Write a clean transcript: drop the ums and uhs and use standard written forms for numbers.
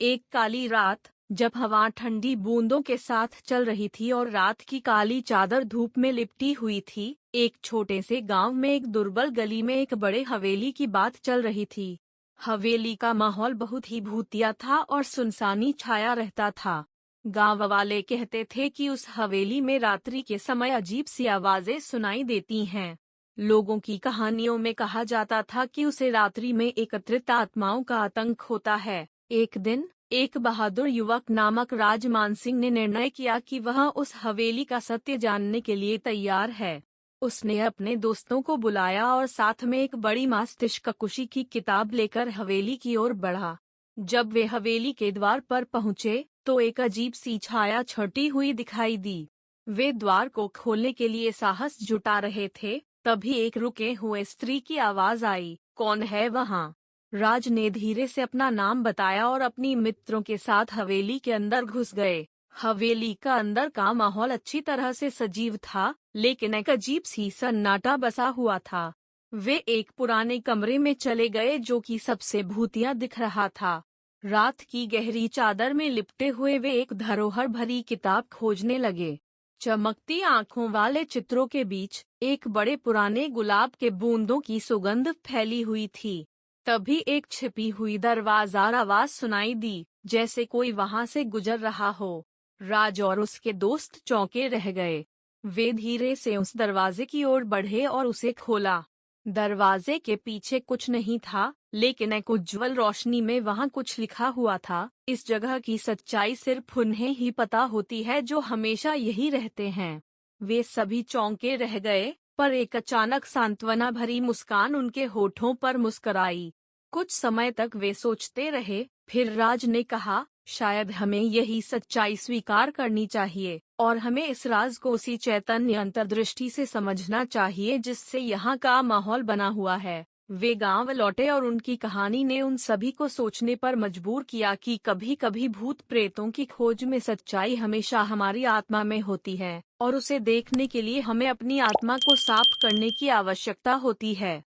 एक काली रात, जब हवा ठंडी बूंदों के साथ चल रही थी और रात की काली चादर धूप में लिपटी हुई थी, एक छोटे से गांव में एक दुर्बल गली में एक बड़े हवेली की बात चल रही थी। हवेली का माहौल बहुत ही भूतिया था और सुनसानी छाया रहता था। गांव वाले कहते थे कि उस हवेली में रात्रि के समय अजीब सी आवाजें सुनाई देती हैं। लोगों की कहानियों में कहा जाता था कि उसे रात्रि में एकत्रित आत्माओं का आतंक होता है। एक दिन एक बहादुर युवक नामक राजमान सिंह ने निर्णय किया कि वह उस हवेली का सत्य जानने के लिए तैयार है। उसने अपने दोस्तों को बुलाया और साथ में एक बड़ी मस्तिष्ककुशी की किताब लेकर हवेली की ओर बढ़ा। जब वे हवेली के द्वार पर पहुंचे, तो एक अजीब सी छाया छटी हुई दिखाई दी। वे द्वार को खोलने के लिए साहस जुटा रहे थे, तभी एक रुके हुए स्त्री की आवाज आई, कौन है वहाँ? राज ने धीरे से अपना नाम बताया और अपनी मित्रों के साथ हवेली के अंदर घुस गए। हवेली का अंदर का माहौल अच्छी तरह से सजीव था, लेकिन एक अजीब सी सन्नाटा बसा हुआ था। वे एक पुराने कमरे में चले गए जो कि सबसे भूतिया दिख रहा था। रात की गहरी चादर में लिपटे हुए वे एक धरोहर भरी किताब खोजने लगे। चमकती आंखों वाले चित्रों के बीच एक बड़े पुराने गुलाब के बूंदों की सुगंध फैली हुई थी। तभी एक छिपी हुई दरवाजार आवाज सुनाई दी, जैसे कोई वहां से गुजर रहा हो। राज और उसके दोस्त चौंके रह गए। वे धीरे से उस दरवाजे की ओर बढ़े और उसे खोला। दरवाजे के पीछे कुछ नहीं था, लेकिन एक उज्ज्वल रोशनी में वहां कुछ लिखा हुआ था, इस जगह की सच्चाई सिर्फ उन्हें ही पता होती है जो हमेशा यही रहते हैं। वे सभी चौंके रह गए, पर एक अचानक सांत्वना भरी मुस्कान उनके होठों पर मुस्कुराई। कुछ समय तक वे सोचते रहे, फिर राज ने कहा, शायद हमें यही सच्चाई स्वीकार करनी चाहिए, और हमें इस राज को उसी चैतन्य अंतर्दृष्टि से समझना चाहिए जिससे यहाँ का माहौल बना हुआ है। वे गांव लौटे और उनकी कहानी ने उन सभी को सोचने पर मजबूर किया कि कभी कभी भूत प्रेतों की खोज में सच्चाई हमेशा हमारी आत्मा में होती है, और उसे देखने के लिए हमें अपनी आत्मा को साफ करने की आवश्यकता होती है।